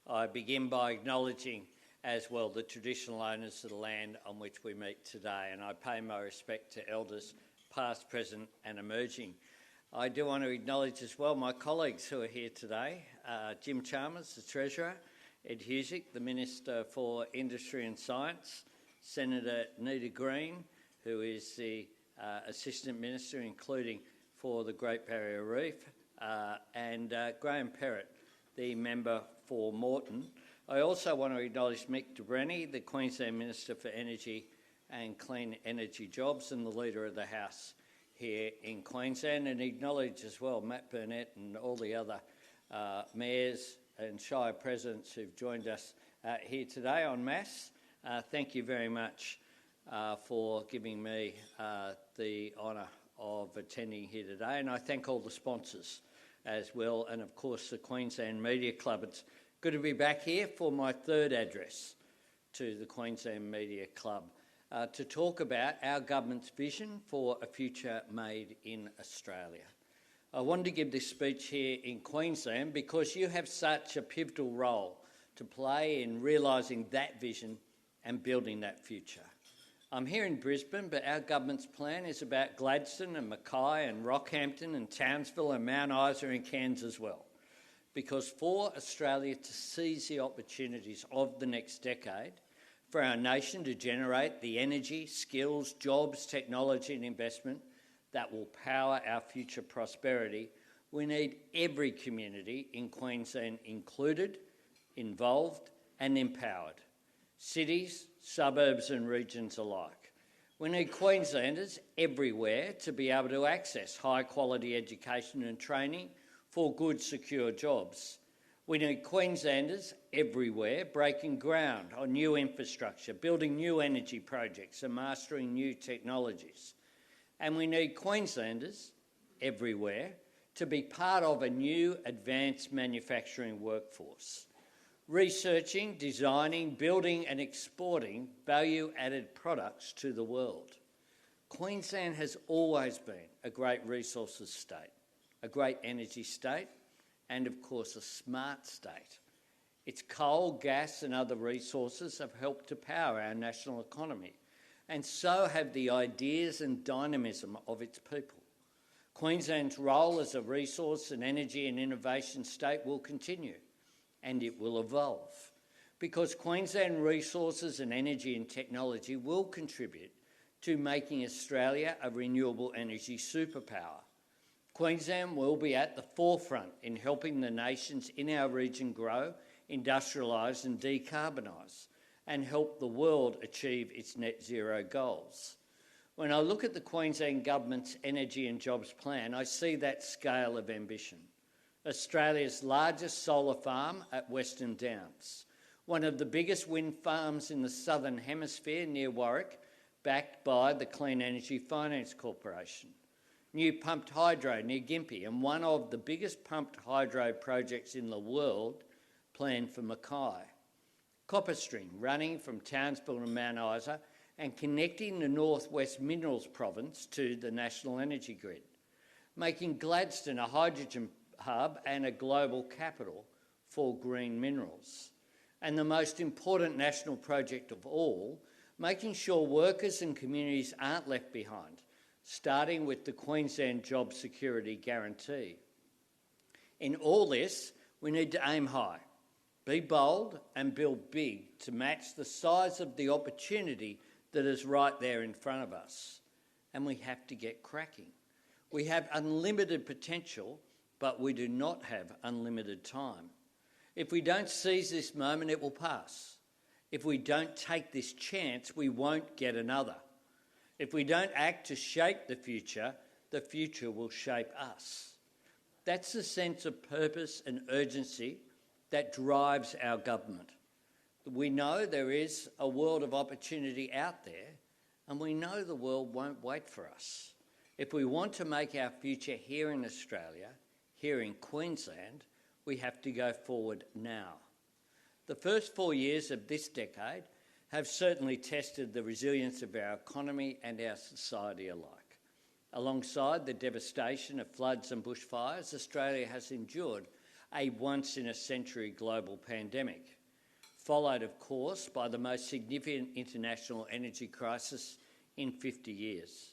I begin by acknowledging as well the traditional owners of the land on which we meet today, and I pay my respect to elders past, present and emerging. I do want to acknowledge as well my colleagues who are here today, Jim Chalmers, the Treasurer, Ed Husick, the Minister for Industry and Science, Senator Nita Green, who is the Assistant Minister, including for the Great Barrier Reef, and Graham Perrott, the Member for Moreton. I also want to acknowledge Mick de Brenni, the Queensland Minister for Energy and Clean Energy Jobs and the Leader of the House here in Queensland, and acknowledge as well Matt Burnett and all the other mayors and Shire presidents who've joined us here today en masse. Thank you very much for giving me the honour of attending here today, and I thank all the sponsors as well, and of course the Queensland Media Club. It's good to be back here for my third address to the Queensland Media Club to talk about our government's vision for a future made in Australia. I wanted to give this speech here in Queensland because you have such a pivotal role to play in realising that vision and building that future. I'm here in Brisbane, but our government's plan is about Gladstone and Mackay and Rockhampton and Townsville and Mount Isa and Cairns as well. Because for Australia to seize the opportunities of the next decade, for our nation to generate the energy, skills, jobs, technology and investment that will power our future prosperity, we need every community in Queensland included, involved and empowered. Cities, suburbs and regions alike. We need Queenslanders everywhere to be able to access high quality education and training for good, secure jobs. We need Queenslanders everywhere breaking ground on new infrastructure, building new energy projects and mastering new technologies. And we need Queenslanders everywhere to be part of a new advanced manufacturing workforce, researching, designing, building and exporting value-added products to the world. Queensland has always been a great resources state, a great energy state, and of course a smart state. Its coal, gas and other resources have helped to power our national economy, and so have the ideas and dynamism of its people. Queensland's role as a resource and energy and innovation state will continue, and it will evolve, because Queensland resources and energy and technology will contribute to making Australia a renewable energy superpower. Queensland will be at the forefront in helping the nations in our region grow, industrialise and decarbonise, and help the world achieve its net zero goals. When I look at the Queensland Government's Energy and Jobs Plan, I see that scale of ambition. Australia's largest solar farm at Western Downs, one of the biggest wind farms in the Southern Hemisphere near Warwick, backed by the Clean Energy Finance Corporation. New pumped hydro near Gympie, and one of the biggest pumped hydro projects in the world planned for Mackay. Copper string running from Townsville and Mount Isa and connecting the Northwest Minerals Province to the national energy grid, making Gladstone a hydrogen hub and a global capital for green minerals. And the most important national project of all, making sure workers and communities aren't left behind, starting with the Queensland Job Security Guarantee. In all this, we need to aim high, be bold and build big to match the size of the opportunity that is right there in front of us. And we have to get cracking. We have unlimited potential, but we do not have unlimited time. If we don't seize this moment, it will pass. If we don't take this chance, we won't get another. If we don't act to shape the future will shape us. That's the sense of purpose and urgency that drives our government. We know there is a world of opportunity out there, and we know the world won't wait for us. If we want to make our future here in Australia, here in Queensland, we have to go forward now. The first 4 years of this decade have certainly tested the resilience of our economy and our society alike. Alongside the devastation of floods and bushfires, Australia has endured a once-in-a-century global pandemic, followed, of course, by the most significant international energy crisis in 50 years,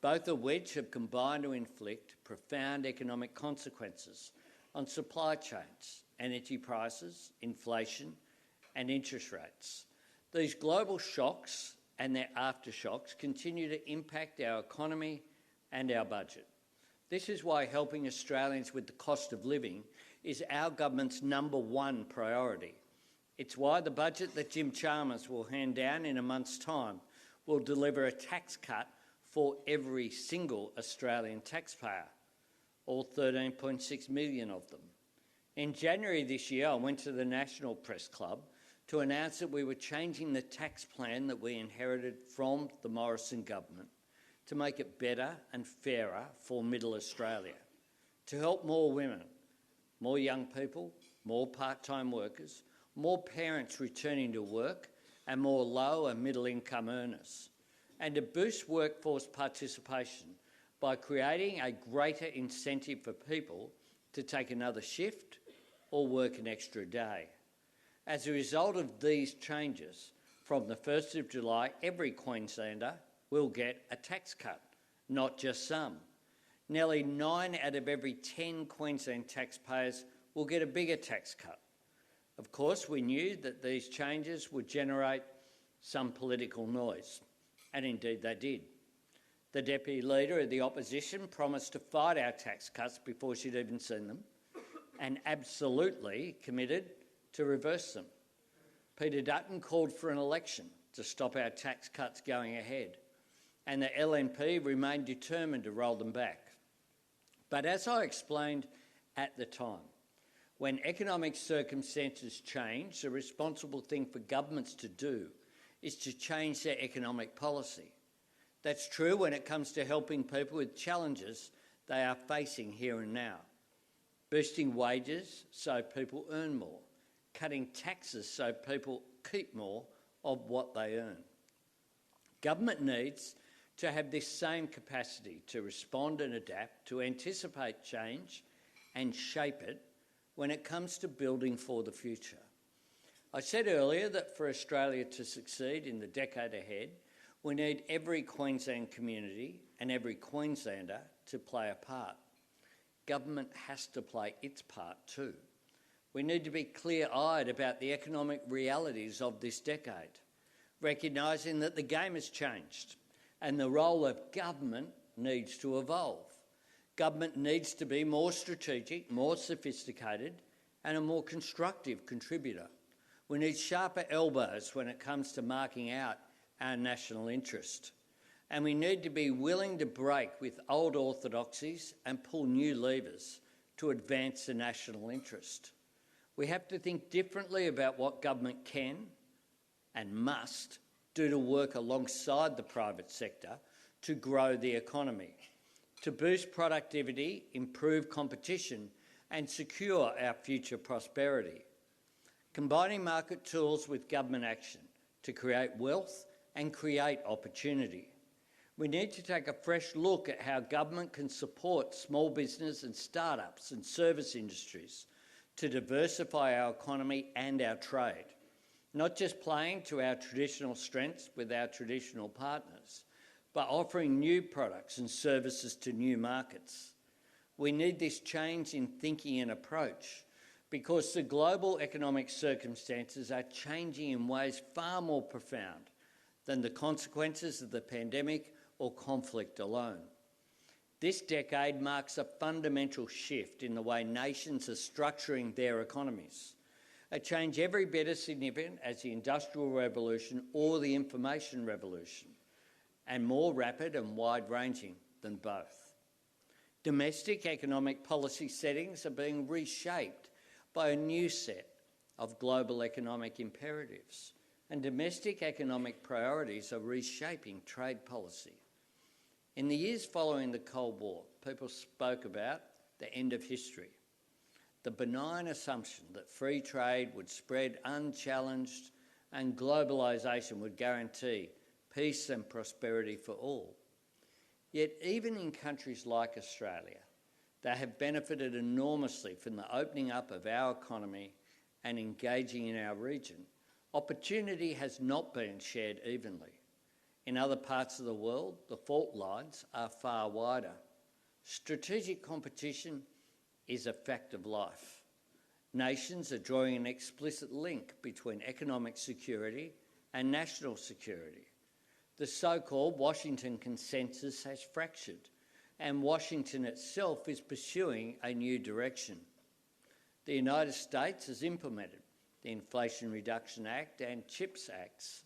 both of which have combined to inflict profound economic consequences on supply chains, energy prices, inflation and interest rates. These global shocks and their aftershocks continue to impact our economy and our budget. This is why helping Australians with the cost of living is our government's #1 priority. It's why the budget that Jim Chalmers will hand down in a month's time will deliver a tax cut for every single Australian taxpayer, all 13.6 million of them. In January this year, I went to the National Press Club to announce that we were changing the tax plan that we inherited from the Morrison government to make it better and fairer for Middle Australia, to help more women, more young people, more part-time workers, more parents returning to work and more low and middle income earners, and to boost workforce participation by creating a greater incentive for people to take another shift or work an extra day. As a result of these changes, from the 1st of July, every Queenslander will get a tax cut, not just some. Nearly 9 out of every 10 Queensland taxpayers will get a bigger tax cut. Of course, we knew that these changes would generate some political noise, and indeed they did. The Deputy Leader of the Opposition promised to fight our tax cuts before she'd even seen them, and absolutely committed to reverse them. Peter Dutton called for an election to stop our tax cuts going ahead, and the LNP remained determined to roll them back. But as I explained at the time, when economic circumstances change, the responsible thing for governments to do is to change their economic policy. That's true when it comes to helping people with challenges they are facing here and now, boosting wages so people earn more, cutting taxes so people keep more of what they earn. Government needs to have this same capacity to respond and adapt, to anticipate change and shape it when it comes to building for the future. I said earlier that for Australia to succeed in the decade ahead, we need every Queensland community and every Queenslander to play a part. Government has to play its part too. We need to be clear-eyed about the economic realities of this decade, recognising that the game has changed and the role of government needs to evolve. Government needs to be more strategic, more sophisticated and a more constructive contributor. We need sharper elbows when it comes to marking out our national interest. And we need to be willing to break with old orthodoxies and pull new levers to advance the national interest. We have to think differently about what government can and must do to work alongside the private sector to grow the economy, to boost productivity, improve competition and secure our future prosperity. Combining market tools with government action to create wealth and create opportunity. We need to take a fresh look at how government can support small business and startups and service industries to diversify our economy and our trade, not just playing to our traditional strengths with our traditional partners, but offering new products and services to new markets. We need this change in thinking and approach because the global economic circumstances are changing in ways far more profound than the consequences of the pandemic or conflict alone. This decade marks a fundamental shift in the way nations are structuring their economies, a change every bit as significant as the Industrial Revolution or the Information Revolution, and more rapid and wide-ranging than both. Domestic economic policy settings are being reshaped by a new set of global economic imperatives, and domestic economic priorities are reshaping trade policy. In the years following the Cold War, people spoke about the end of history, the benign assumption that free trade would spread unchallenged and globalisation would guarantee peace and prosperity for all. Yet even in countries like Australia, They have benefited enormously from the opening up of our economy and engaging in our region. Opportunity has not been shared evenly. In other parts of the world, the fault lines are far wider. Strategic competition is a fact of life. Nations are drawing an explicit link between economic security and national security. The so-called Washington consensus has fractured, and Washington itself is pursuing a new direction. The United States has implemented the Inflation Reduction Act and CHIPS Acts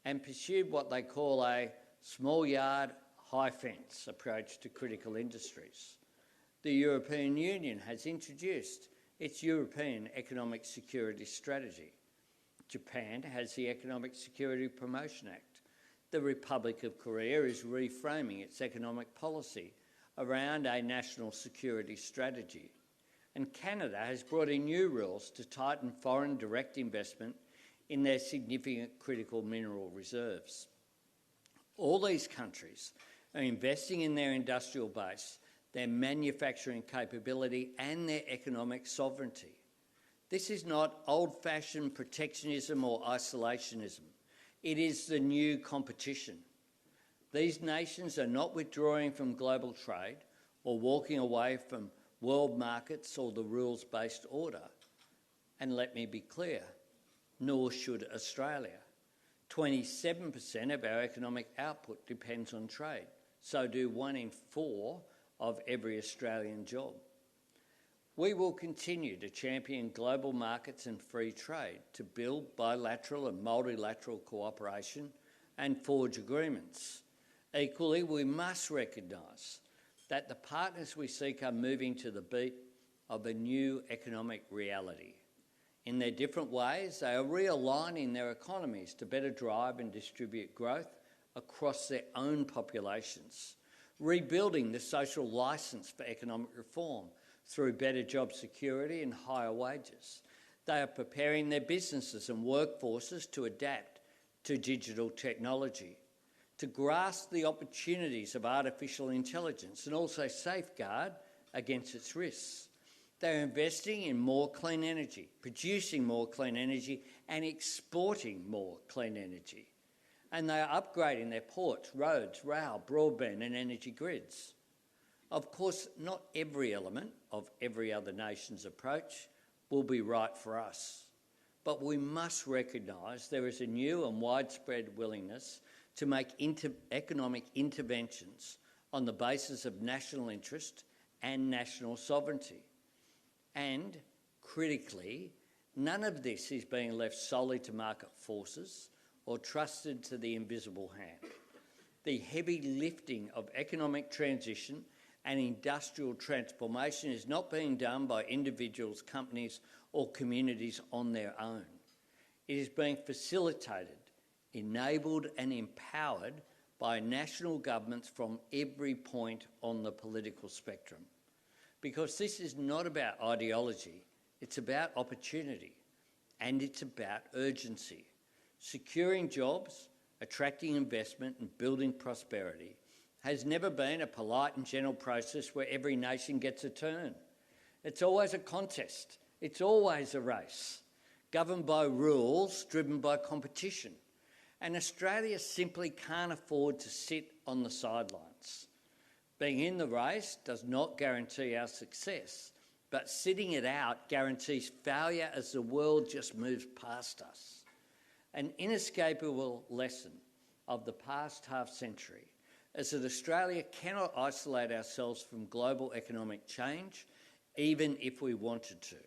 and pursued what they call a small yard, high fence approach to critical industries. The European Union has introduced its European Economic Security Strategy. Japan has the Economic Security Promotion Act. The Republic of Korea is reframing its economic policy around a national security strategy. And Canada has brought in new rules to tighten foreign direct investment in their significant critical mineral reserves. All these countries are investing in their industrial base, their manufacturing capability and their economic sovereignty. This is not old-fashioned protectionism or isolationism. It is the new competition. These nations are not withdrawing from global trade or walking away from world markets or the rules-based order. And let me be clear, nor should Australia. 27% of our economic output depends on trade. So do 1 in 4 of every Australian job. We will continue to champion global markets and free trade to build bilateral and multilateral cooperation and forge agreements. Equally, we must recognise that the partners we seek are moving to the beat of a new economic reality. In their different ways, they are realigning their economies to better drive and distribute growth across their own populations, rebuilding the social licence for economic reform through better job security and higher wages. They are preparing their businesses and workforces to adapt to digital technology, to grasp the opportunities of artificial intelligence and also safeguard against its risks. They're investing in more clean energy, producing more clean energy and exporting more clean energy. And they are upgrading their ports, roads, rail, broadband and energy grids. Of course, not every element of every other nation's approach will be right for us, but we must recognise there is a new and widespread willingness to make economic interventions on the basis of national interest and national sovereignty. And, critically, none of this is being left solely to market forces or trusted to the invisible hand. The heavy lifting of economic transition and industrial transformation is not being done by individuals, companies or communities on their own. It is being facilitated, enabled and empowered by national governments from every point on the political spectrum. Because this is not about ideology, it's about opportunity and it's about urgency. Securing jobs, attracting investment and building prosperity has never been a polite and gentle process where every nation gets a turn. It's always a contest. It's always a race, governed by rules driven by competition. And Australia simply can't afford to sit on the sidelines. Being in the race does not guarantee our success, but sitting it out guarantees failure as the world just moves past us. An inescapable lesson of the past half-century is that Australia cannot isolate ourselves from global economic change, even if we wanted to.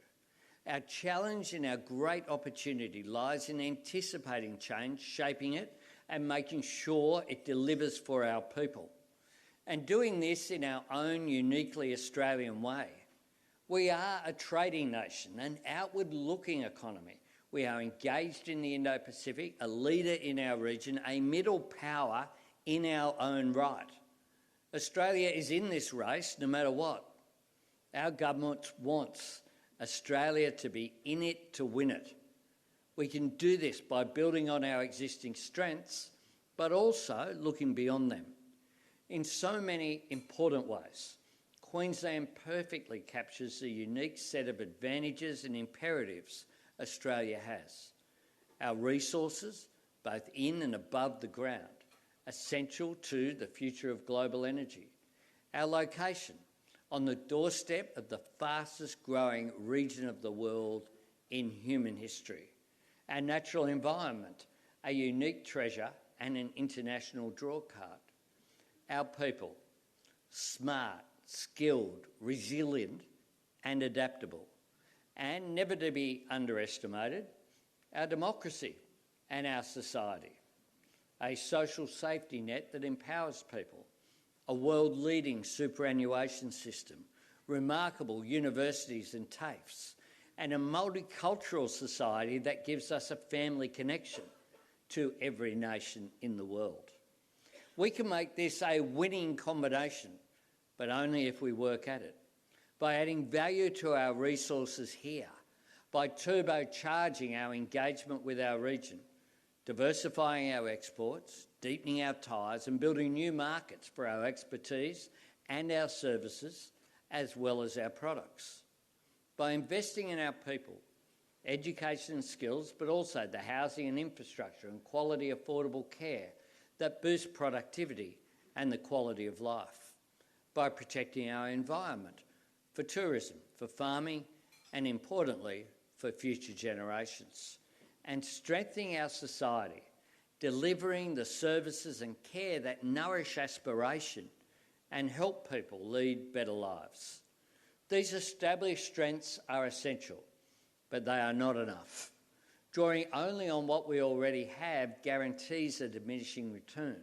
Our challenge and our great opportunity lies in anticipating change, shaping it, and making sure it delivers for our people. And doing this in our own uniquely Australian way. We are a trading nation, an outward-looking economy. We are engaged in the Indo-Pacific, a leader in our region, a middle power in our own right. Australia is in this race no matter what. Our government wants Australia to be in it to win it. We can do this by building on our existing strengths, but also looking beyond them. In so many important ways, Queensland perfectly captures the unique set of advantages and imperatives Australia has. Our resources, both in and above the ground, essential to the future of global energy. Our location, on the doorstep of the fastest growing region of the world in human history. Our natural environment, a unique treasure and an international drawcard. Our people, smart, skilled, resilient and adaptable. And never to be underestimated, our democracy and our society. A social safety net that empowers people, a world-leading superannuation system, remarkable universities and TAFEs, and a multicultural society that gives us a family connection to every nation in the world. We can make this a winning combination, but only if we work at it, by adding value to our resources here, by turbocharging our engagement with our region, diversifying our exports, deepening our ties and building new markets for our expertise and our services, as well as our products. By investing in our people, education and skills, but also the housing and infrastructure and quality affordable care that boost productivity and the quality of life. By protecting our environment, for tourism, for farming and, importantly, for future generations. And strengthening our society, delivering the services and care that nourish aspiration and help people lead better lives. These established strengths are essential, but they are not enough. Drawing only on what we already have guarantees a diminishing return.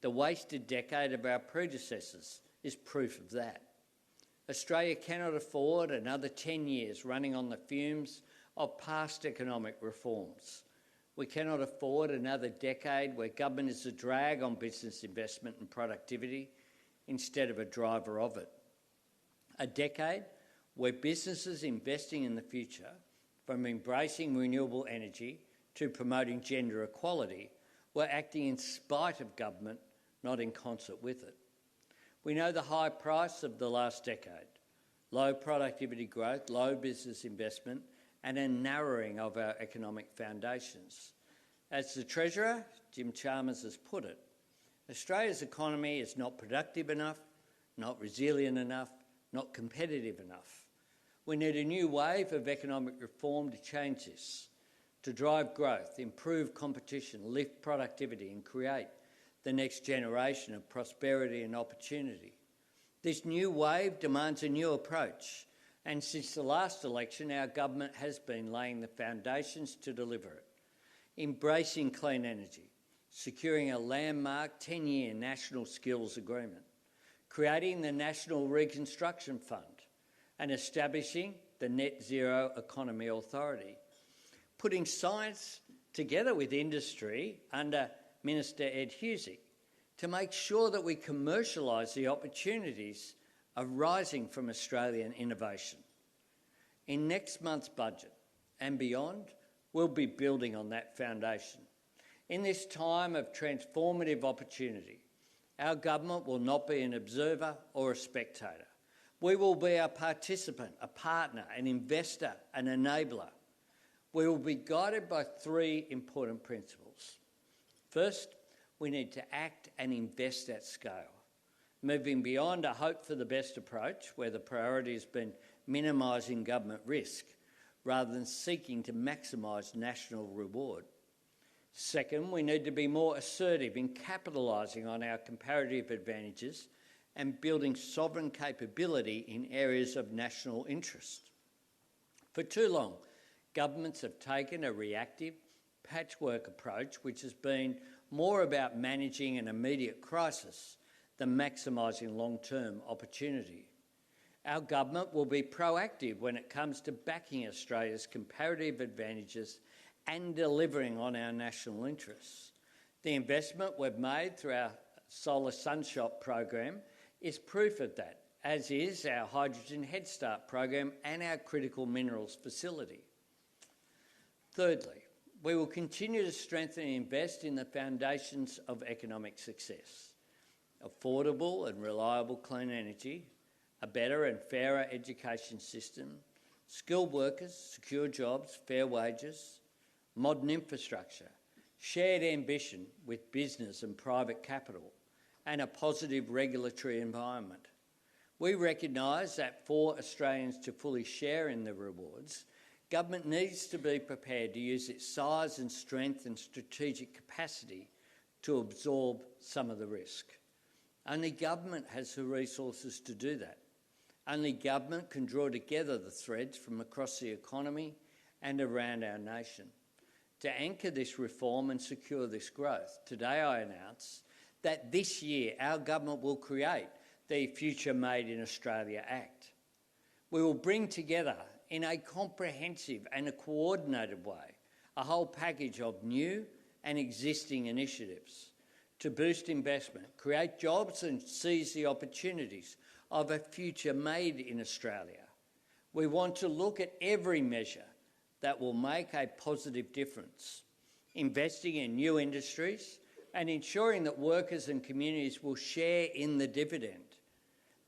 The wasted decade of our predecessors is proof of that. Australia cannot afford another 10 years running on the fumes of past economic reforms. We cannot afford another decade where government is a drag on business investment and productivity instead of a driver of it. A decade where businesses investing in the future, from embracing renewable energy to promoting gender equality, were acting in spite of government, not in concert with it. We know the high price of the last decade: low productivity growth, low business investment, and a narrowing of our economic foundations. As the Treasurer, Jim Chalmers, has put it, Australia's economy is not productive enough, not resilient enough, not competitive enough. We need a new wave of economic reform to change this, to drive growth, improve competition, lift productivity and create the next generation of prosperity and opportunity. This new wave demands a new approach, and since the last election, our government has been laying the foundations to deliver it. Embracing clean energy, securing a landmark 10-year national skills agreement, creating the National Reconstruction Fund and establishing the Net Zero Economy Authority, putting science together with industry under Minister Ed Husic to make sure that we commercialise the opportunities arising from Australian innovation. In next month's budget and beyond, we'll be building on that foundation. In this time of transformative opportunity, our government will not be an observer or a spectator. We will be a participant, a partner, an investor, an enabler. We will be guided by three important principles. First, we need to act and invest at scale, moving beyond a hope for the best approach, where the priority has been minimising government risk, rather than seeking to maximise national reward. Second, we need to be more assertive in capitalising on our comparative advantages and building sovereign capability in areas of national interest. For too long, governments have taken a reactive, patchwork approach which has been more about managing an immediate crisis than maximising long-term opportunity. Our government will be proactive when it comes to backing Australia's comparative advantages and delivering on our national interests. The investment we've made through our Solar Sunshot program is proof of that, as is our Hydrogen Head Start program and our critical minerals facility. Thirdly, we will continue to strengthen and invest in the foundations of economic success: affordable and reliable clean energy, a better and fairer education system, skilled workers, secure jobs, fair wages, modern infrastructure, shared ambition with business and private capital, and a positive regulatory environment. We recognise that for Australians to fully share in the rewards, government needs to be prepared to use its size and strength and strategic capacity to absorb some of the risk. Only government has the resources to do that. Only government can draw together the threads from across the economy and around our nation. To anchor this reform and secure this growth, today I announce that this year our government will create the Future Made in Australia Act. We will bring together in a comprehensive and a coordinated way a whole package of new and existing initiatives to boost investment, create jobs and seize the opportunities of a future made in Australia. We want to look at every measure that will make a positive difference, investing in new industries and ensuring that workers and communities will share in the dividend.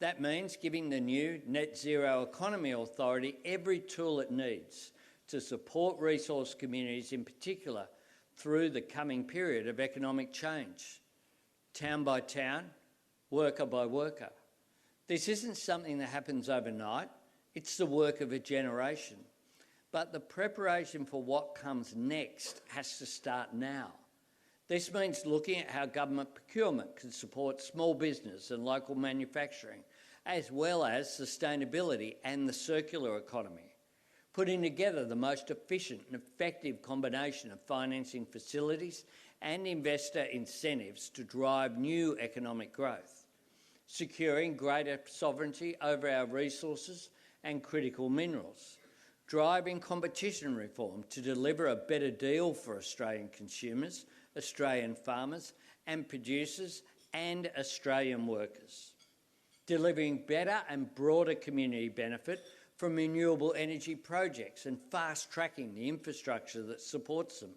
That means giving the new Net Zero Economy Authority every tool it needs to support resource communities, in particular through the coming period of economic change, town by town, worker by worker. This isn't something that happens overnight, it's the work of a generation. But the preparation for what comes next has to start now. This means looking at how government procurement can support small business and local manufacturing, as well as sustainability and the circular economy, putting together the most efficient and effective combination of financing facilities and investor incentives to drive new economic growth, securing greater sovereignty over our resources and critical minerals, driving competition reform to deliver a better deal for Australian consumers, Australian farmers and producers and Australian workers, delivering better and broader community benefit from renewable energy projects and fast-tracking the infrastructure that supports them,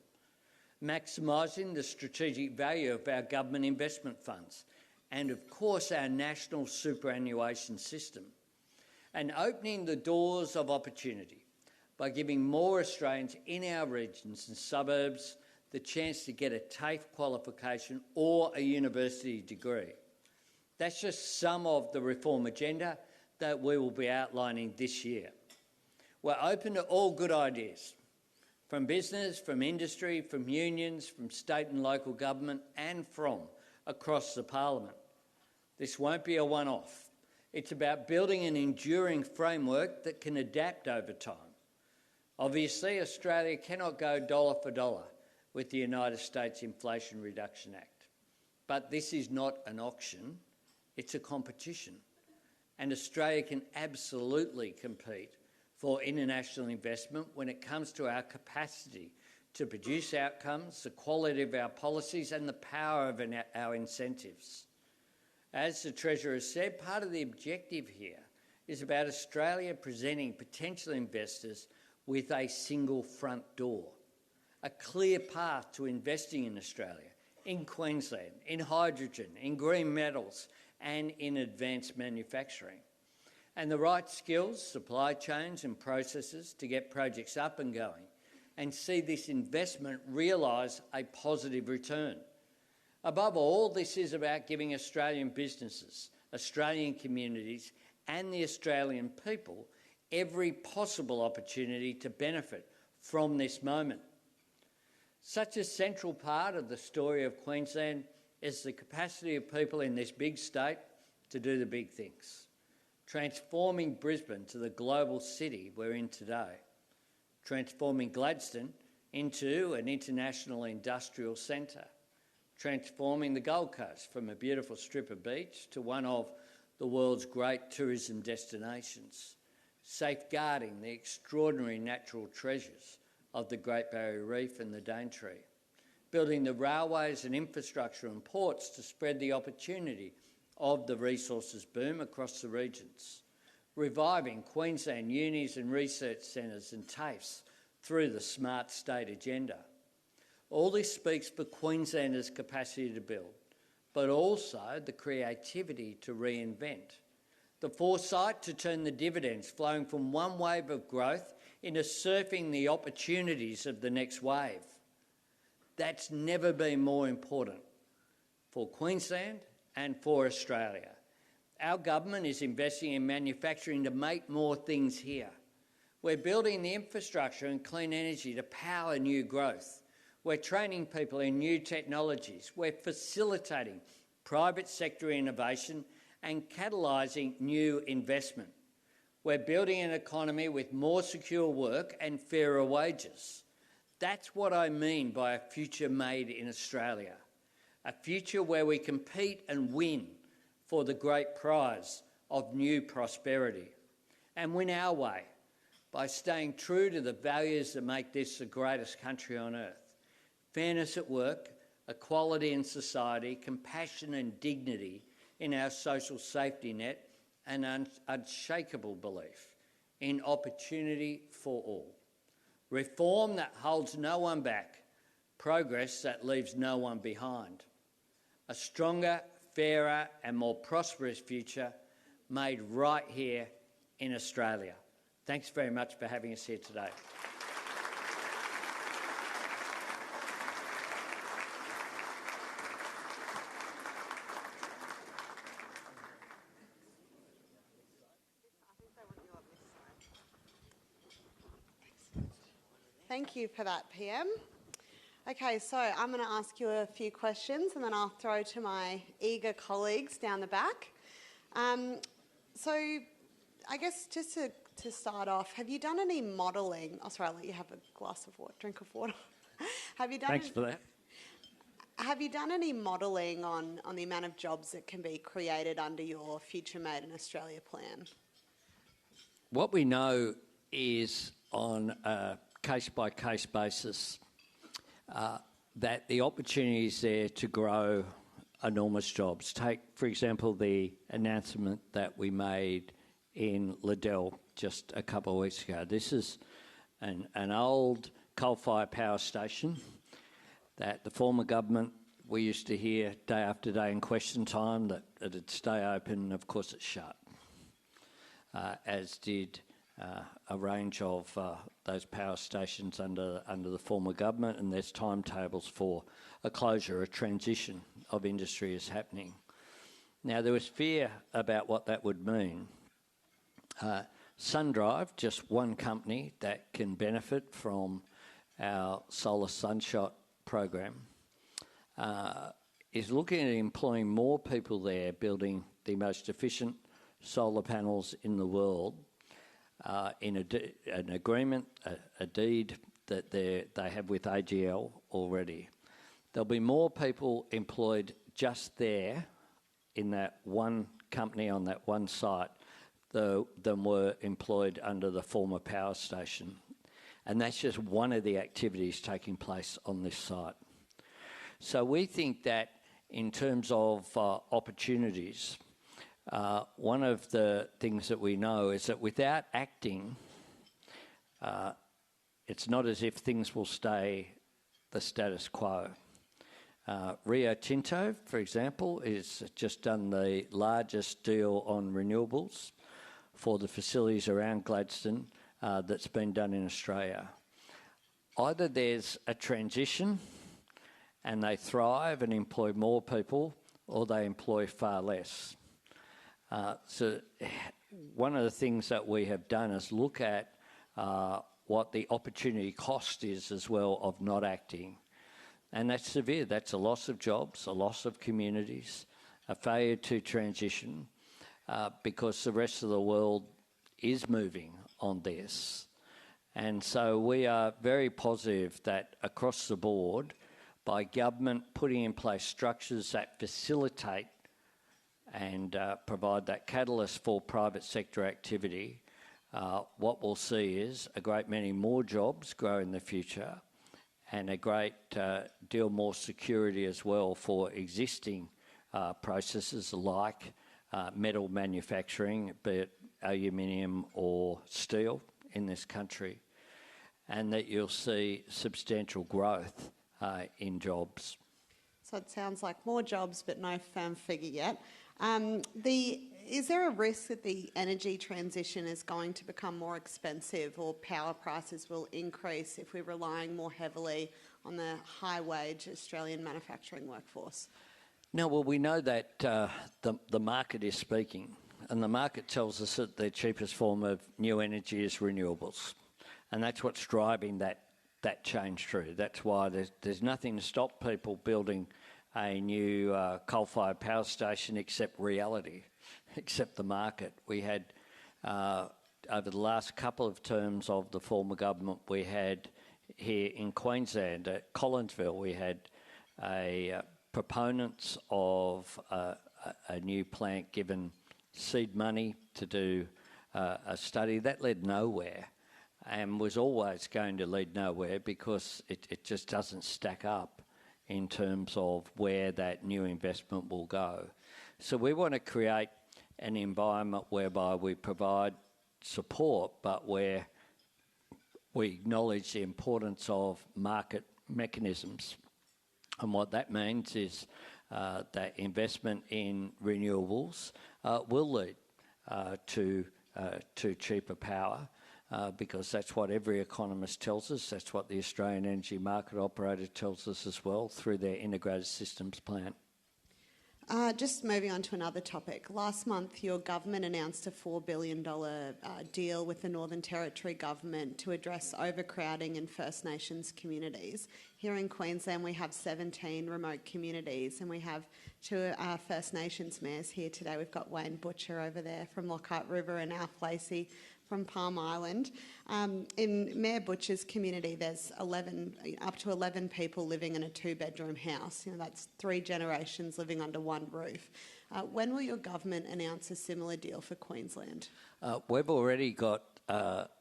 maximising the strategic value of our government investment funds and, of course, our national superannuation system, and opening the doors of opportunity by giving more Australians in our regions and suburbs the chance to get a TAFE qualification or a university degree. That's just some of the reform agenda that we will be outlining this year. We're open to all good ideas, from business, from industry, from unions, from state and local government and from across the parliament. This won't be a one-off. It's about building an enduring framework that can adapt over time. Obviously, Australia cannot go dollar for dollar with the United States Inflation Reduction Act. But this is not an auction, it's a competition. And Australia can absolutely compete for international investment when it comes to our capacity to produce outcomes, the quality of our policies and the power of our incentives. As the Treasurer said, part of the objective here is about Australia presenting potential investors with a single front door, a clear path to investing in Australia, in Queensland, in hydrogen, in green metals and in advanced manufacturing, and the right skills, supply chains and processes to get projects up and going and see this investment realise a positive return. Above all, this is about giving Australian businesses, Australian communities and the Australian people every possible opportunity to benefit from this moment. Such a central part of the story of Queensland is the capacity of people in this big state to do the big things, transforming Brisbane to the global city we're in today, transforming Gladstone into an international industrial centre, transforming the Gold Coast from a beautiful strip of beach to one of the world's great tourism destinations, safeguarding the extraordinary natural treasures of the Great Barrier Reef and the Daintree, building the railways and infrastructure and ports to spread the opportunity of the resources boom across the regions, reviving Queensland unis and research centres and TAFEs through the Smart State agenda. All this speaks for Queenslanders' capacity to build, but also the creativity to reinvent, the foresight to turn the dividends flowing from one wave of growth into surfing the opportunities of the next wave. That's never been more important for Queensland and for Australia. Our government is investing in manufacturing to make more things here. We're building the infrastructure and clean energy to power new growth. We're training people in new technologies. We're facilitating private sector innovation and catalysing new investment. We're building an economy with more secure work and fairer wages. That's what I mean by a future made in Australia, a future where we compete and win for the great prize of new prosperity, and win our way by staying true to the values that make this the greatest country on earth: fairness at work, equality in society, compassion and dignity in our social safety net, and unshakable belief in opportunity for all. Reform that holds no one back, progress that leaves no one behind. A stronger, fairer and more prosperous future made right here in Australia. Thanks very much for having us here today. Thank you for that, PM. Okay, so I'm going to ask you a few questions and then I'll throw to my eager colleagues down the back. So I guess just to start off, have you done any modelling? Oh, sorry, I'll let you have a glass of water, drink of water. Have you done? Thanks for that. Have you done any modelling on the amount of jobs that can be created under your Future Made in Australia plan? What we know is on a case-by-case basis that the opportunity is there to grow enormous jobs. Take, for example, the announcement that we made in Liddell just a couple of weeks ago. This is an old coal-fired power station that the former government, we used to hear day after day in question time that it'd stay open, and of course it's shut, as did a range of those power stations under the former government, and there's timetables for a closure, a transition of industry is happening. Now, there was fear about what that would mean. SunDrive, just one company that can benefit from our Solar Sunshot program, is looking at employing more people there, building the most efficient solar panels in the world, in an agreement, a deed that they have with AGL already. There'll be more people employed just there in that one company on that one site than were employed under the former power station. And that's just one of the activities taking place on this site. So we think that in terms of opportunities, one of the things that we know is that without acting, it's not as if things will stay the status quo. Rio Tinto, for example, has just done the largest deal on renewables for the facilities around Gladstone that's been done in Australia. Either there's a transition and they thrive and employ more people, or they employ far less. So one of the things that we have done is look at what the opportunity cost is as well of not acting. And that's severe. That's a loss of jobs, a loss of communities, a failure to transition, because the rest of the world is moving on this. And so we are very positive that across the board, by government putting in place structures that facilitate and provide that catalyst for private sector activity, what we'll see is a great many more jobs grow in the future, and a great deal more security as well for existing processes like metal manufacturing, be it aluminium or steel in this country, and that you'll see substantial growth in jobs. So it sounds like more jobs, but no firm figure yet. The is there a risk that the energy transition is going to become more expensive or power prices will increase if we're relying more heavily on the high-wage Australian manufacturing workforce? No, well, we know that the market is speaking, and the market tells us that the cheapest form of new energy is renewables, and that's what's driving that change through. That's why there's nothing to stop people building a new coal-fired power station except reality, except the market. We had, over the last couple of terms of the former government, we had here in Queensland, at Collinsville, we had proponents of a new plant given seed money to do a study. That led nowhere and was always going to lead nowhere because it just doesn't stack up in terms of where that new investment will go. So we want to create an environment whereby we provide support, but where we acknowledge the importance of market mechanisms. And what that means is that investment in renewables will lead to cheaper power, because that's what every economist tells us. That's what the Australian Energy Market Operator tells us as well through their integrated systems plan. Just moving on to another topic. Last month, your government announced a $4 billion deal with the Northern Territory government to address overcrowding in First Nations communities. Here in Queensland, we have 17 remote communities, and we have two First Nations mayors here today. We've got Wayne Butcher over there from Lockhart River and Alf Lacey from Palm Island. In Mayor Butcher's community, there's up to 11 people living in a 2-bedroom house. You know, that's 3 generations living under one roof. When will your government announce a similar deal for Queensland? We've already got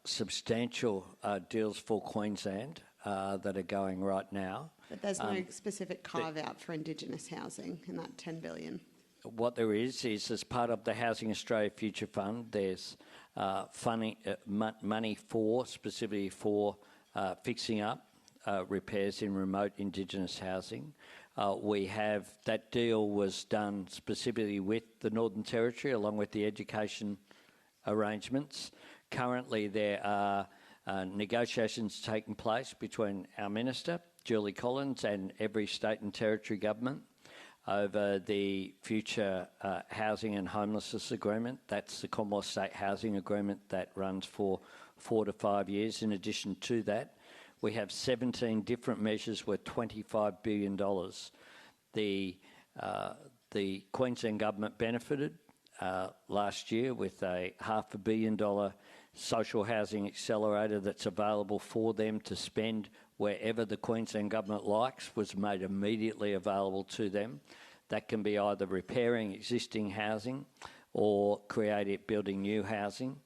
substantial deals for Queensland that are going right now. But there's no specific carve-out for Indigenous housing in that $10 billion. What there is as part of the Housing Australia Future Fund, there's money specifically for fixing up repairs in remote Indigenous housing. That deal was done specifically with the Northern Territory along with the education arrangements. Currently there are negotiations taking place between our Minister, Julie Collins, and every state and territory government over the future housing and homelessness agreement. That's the Commonwealth State Housing Agreement that runs for 4 to 5 years. In addition to that, we have 17 different measures worth $25 billion. The Queensland government benefited last year with a $500 million social housing accelerator that's available for them to spend wherever the Queensland government likes, was made immediately available to them. That can be either repairing existing housing or building new housing.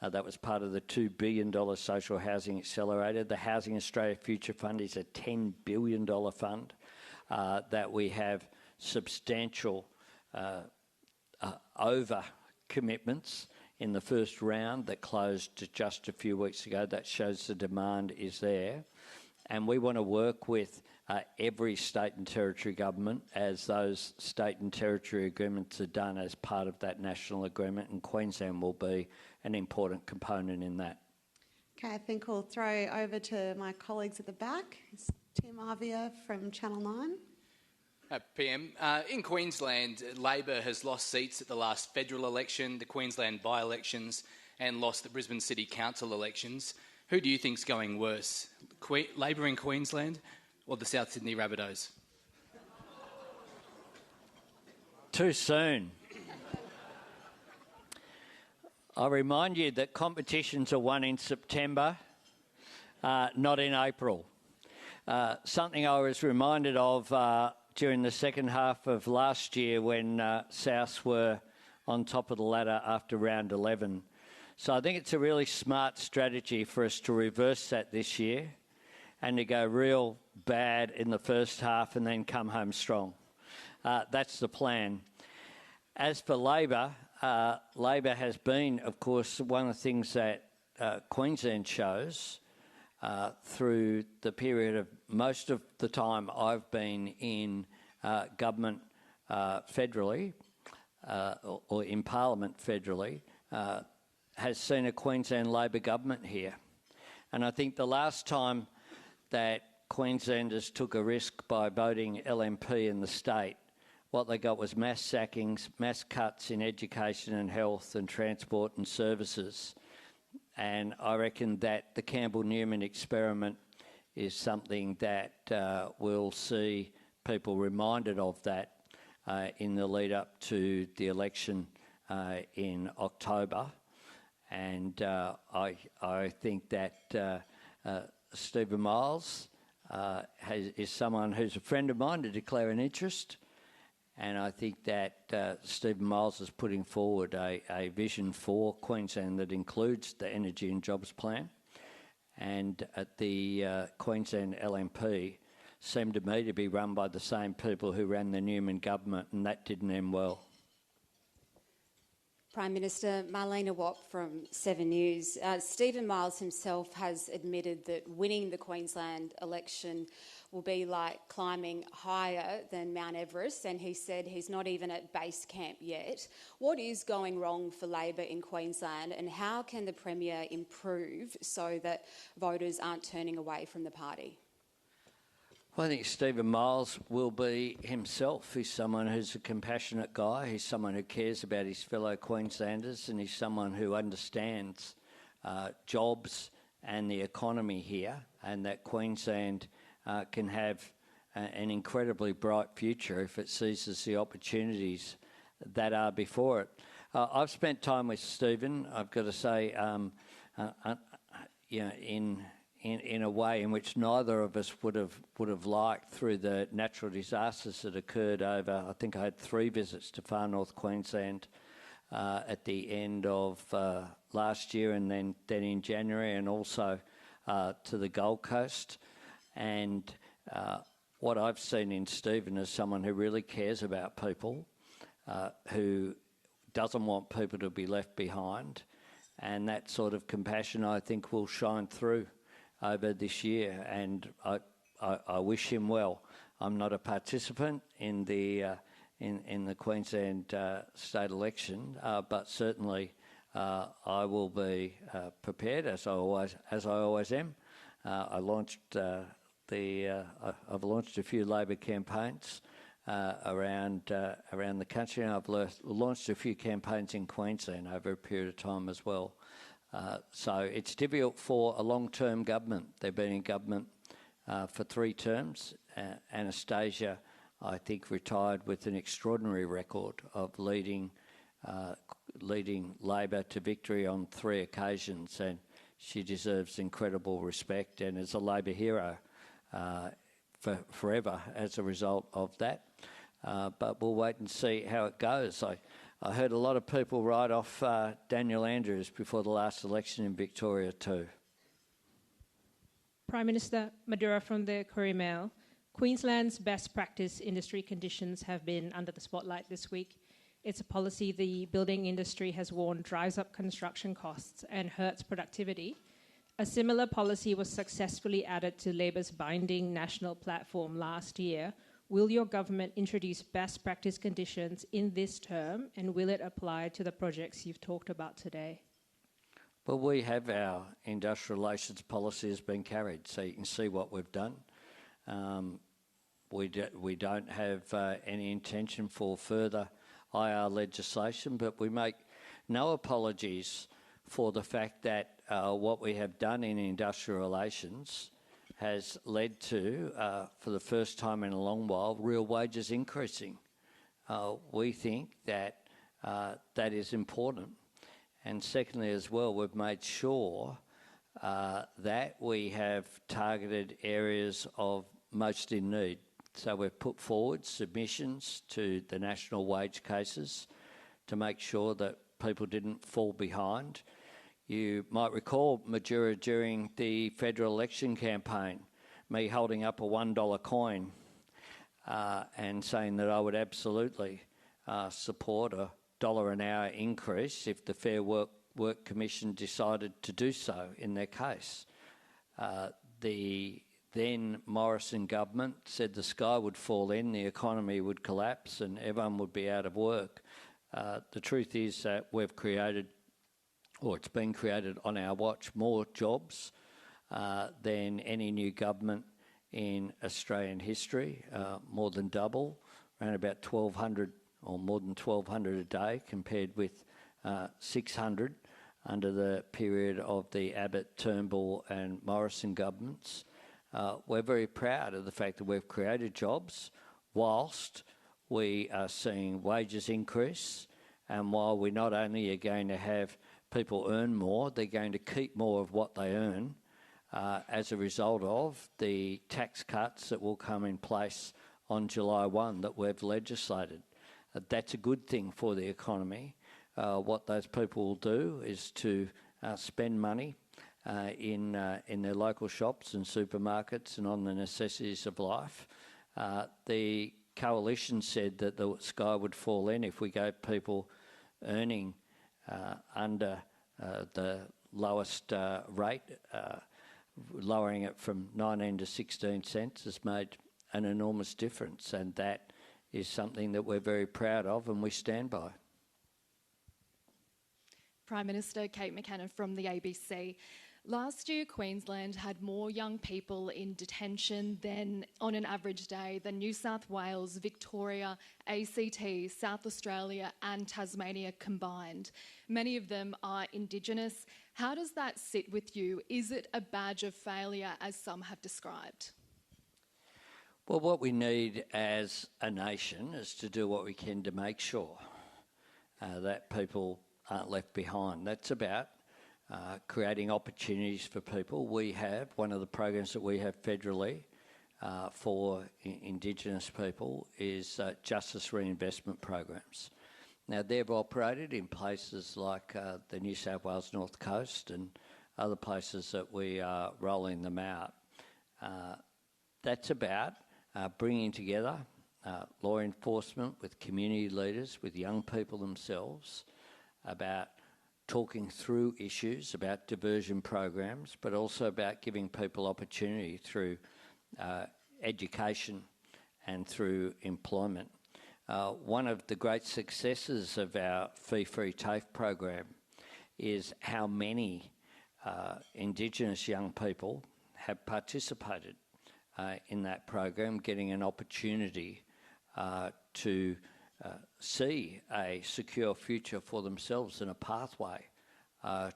That was part of the $2 billion social housing accelerator. The Housing Australia Future Fund is a $10 billion fund that we have substantial over commitments in the first round that closed just a few weeks ago. That shows the demand is there. And we want to work with every state and territory government as those state and territory agreements are done as part of that national agreement, and Queensland will be an important component in that. Okay, I think we'll throw over to my colleagues at the back. It's Tim Avia from Channel 9. PM, in Queensland, Labor has lost seats at the last federal election, the Queensland by-elections, and lost the Brisbane City Council elections. Who do you think's going worse, Labor in Queensland or the South Sydney Rabbitohs? Too soon. I remind you that competitions are won in September, not in April. Something I was reminded of during the second half of last year when Souths were on top of the ladder after round 11. So I think it's a really smart strategy for us to reverse that this year and to go real bad in the first half and then come home strong. That's the plan. As for Labor, Labor has been, of course, one of the things that Queensland shows through the period of most of the time I've been in government federally, or in Parliament federally, has seen a Queensland Labor government here. And I think the last time that Queenslanders took a risk by voting LNP in the state, what they got was mass sackings, mass cuts in education and health and transport and services. And I reckon that the Campbell-Newman experiment is something that we'll see people reminded of that in the lead up to the election in October. And I think that Stephen Miles is someone who's a friend of mine to declare an interest. And I think that Stephen Miles is putting forward a vision for Queensland that includes the Energy and Jobs Plan. And at the Queensland LNP seemed to me to be run by the same people who ran the Newman government, and that didn't end well. Prime Minister, Marlena Watt from 7 News. Stephen Miles himself has admitted that winning the Queensland election will be like climbing higher than Mount Everest, and he said he's not even at base camp yet. What is going wrong for Labor in Queensland, and how can the Premier improve so that voters aren't turning away from the party? Well, I think Stephen Miles will be himself. He's someone who's a compassionate guy. He's someone who cares about his fellow Queenslanders, and he's someone who understands jobs and the economy here, and that Queensland can have an incredibly bright future if it seizes the opportunities that are before it. I've spent time with Stephen, I've got to say, in a way in which neither of us would have liked through the natural disasters that occurred over. I think I had 3 visits to far north Queensland at the end of last year, and then in January, and also to the Gold Coast. And what I've seen in Stephen is someone who really cares about people, who doesn't want people to be left behind, and that sort of compassion I think will shine through over this year, and I wish him well. I'm not a participant in the Queensland state election, but certainly I will be prepared, as I always am. I've launched a few Labor campaigns around the country, and I've launched a few campaigns in Queensland over a period of time as well. So it's difficult for a long-term government. They've been in government for 3 terms. Anastasia, I think, retired with an extraordinary record of leading Labor to victory on 3 occasions, and she deserves incredible respect and is a Labor hero forever as a result of that. But we'll wait and see how it goes. I heard a lot of people write off Daniel Andrews before the last election in Victoria too. Prime Minister, Madura from the Courier Mail. Queensland's best practice industry conditions have been under the spotlight this week. It's a policy the building industry has warned drives up construction costs and hurts productivity. A similar policy was successfully added to Labor's binding national platform last year. Will your government introduce best practice conditions in this term, and will it apply to the projects you've talked about today? Well, we have our industrial relations policy has been carried, so you can see what we've done. We don't have any intention for further IR legislation, but we make no apologies for the fact that what we have done in industrial relations has led to, for the first time in a long while, real wages increasing. We think that that is important. And secondly as well, we've made sure that we have targeted areas of most in need. So we've put forward submissions to the national wage cases to make sure that people didn't fall behind. You might recall, Madura, during the federal election campaign, me holding up a $1 coin and saying that I would absolutely support a $1 an hour increase if the Fair Work Commission decided to do so in their case. The then Morrison government said the sky would fall in, the economy would collapse and everyone would be out of work. The truth is that we've created, or it's been created on our watch, more jobs than any new government in Australian history, more than double, around about 1,200 or more than 1,200 a day compared with 600 under the period of the Abbott, Turnbull and Morrison governments. We're very proud of the fact that we've created jobs whilst we are seeing wages increase, and while we not only are going to have people earn more, they're going to keep more of what they earn as a result of the tax cuts that will come in place on July 1 that we've legislated. That's a good thing for the economy. What those people will do is to spend money in their local shops and supermarkets and on the necessities of life. The coalition said that the sky would fall in if we gave people earning under the lowest rate, lowering it from 19 to 16 cents has made an enormous difference, and that is something that we're very proud of and we stand by. Prime Minister Kate McKenna from the ABC. Last year, Queensland had more young people in detention than on an average day than New South Wales, Victoria, ACT, South Australia and Tasmania combined. Many of them are Indigenous. How does that sit with you? Is it a badge of failure, as some have described? Well, what we need as a nation is to do what we can to make sure that people aren't left behind. That's about creating opportunities for people. We have, one of the programs that we have federally for Indigenous people is justice reinvestment programs. Now, they've operated in places like the New South Wales North Coast and other places that we are rolling them out. That's about bringing together law enforcement with community leaders, with young people themselves, about talking through issues, about diversion programs, but also about giving people opportunity through education and through employment. One of the great successes of our Fee-Free TAFE program is how many Indigenous young people have participated in that program, getting an opportunity to see a secure future for themselves and a pathway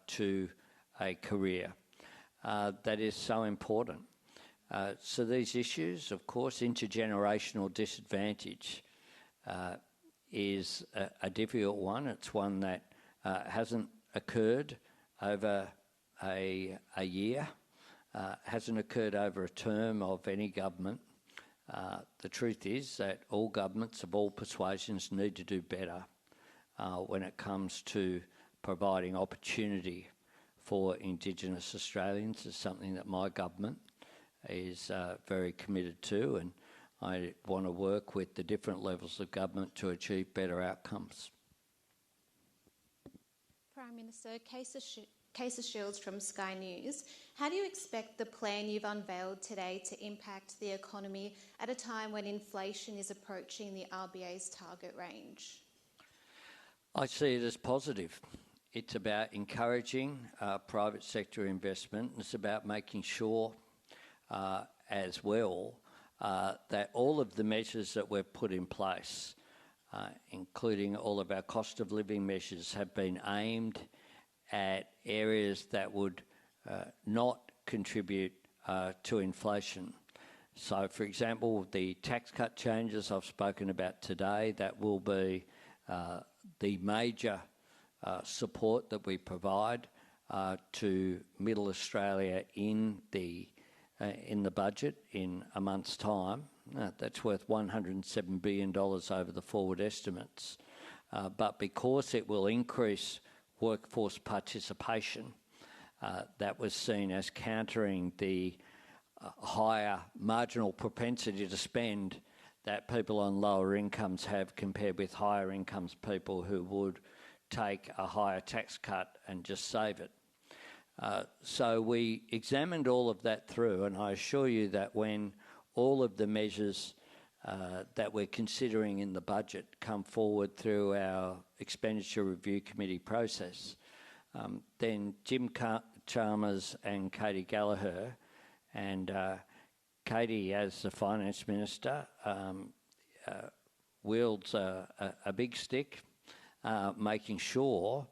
to a career. That is so important. So these issues, of course, intergenerational disadvantage is a difficult one. It's one that hasn't occurred over a year, hasn't occurred over a term of any government. The truth is that all governments of all persuasions need to do better when it comes to providing opportunity for Indigenous Australians. It's something that my government is very committed to, and I want to work with the different levels of government to achieve better outcomes. Prime Minister, Casey Shields from Sky News. How do you expect the plan you've unveiled today to impact the economy at a time when inflation is approaching the RBA's target range? I see it as positive. It's about encouraging private sector investment. It's about making sure as well that all of the measures that we've put in place, including all of our cost of living measures, have been aimed at areas that would not contribute to inflation. So, for example, the tax cut changes I've spoken about today, that will be the major support that we provide to Middle Australia in the budget in a month's time. That's worth $107 billion over the forward estimates. But because it will increase workforce participation, that was seen as countering the higher marginal propensity to spend that people on lower incomes have compared with higher incomes people who would take a higher tax cut and just save it. So we examined all of that through, and I assure you that when all of the measures that we're considering in the budget come forward through our expenditure review committee process, then Jim Chalmers and Katie Gallagher, and Katie as the Finance Minister wields a big stick, making sure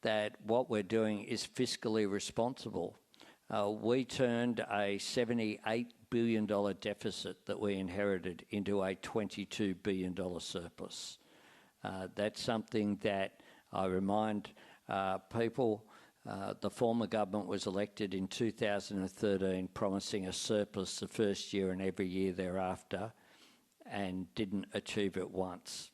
that what we're doing is fiscally responsible. We turned a $78 billion deficit that we inherited into a $22 billion surplus. That's something that I remind people, the former government was elected in 2013 promising a surplus the first year and every year thereafter, and didn't achieve it once.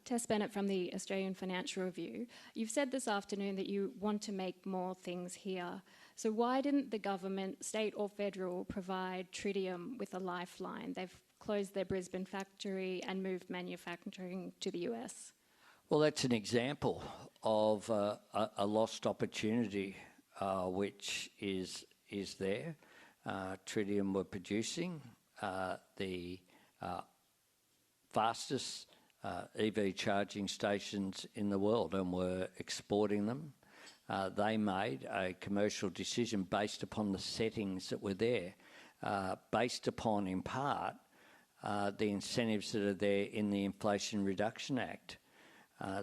Tess Bennett from the Australian Financial Review. You've said this afternoon that you want to make more things here. So why didn't the government, state or federal, provide Tritium with a lifeline? They've closed their Brisbane factory and moved manufacturing to the US. Well, that's an example of a lost opportunity which is there. Tritium were producing the fastest EV charging stations in the world and were exporting them. They made a commercial decision based upon the settings that were there, based upon, in part, the incentives that are there in the Inflation Reduction Act.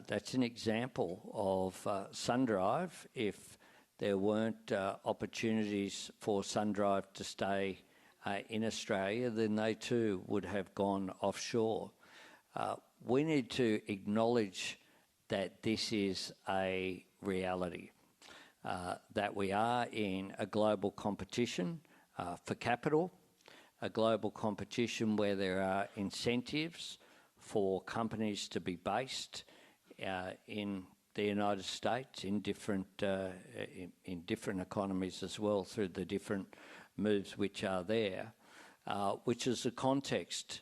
That's an example of SunDrive. If there weren't opportunities for SunDrive to stay in Australia, then they too would have gone offshore. We need to acknowledge that this is a reality, that we are in a global competition for capital, a global competition where there are incentives for companies to be based in the United States, in different economies as well, through the different moves which are there, which is the context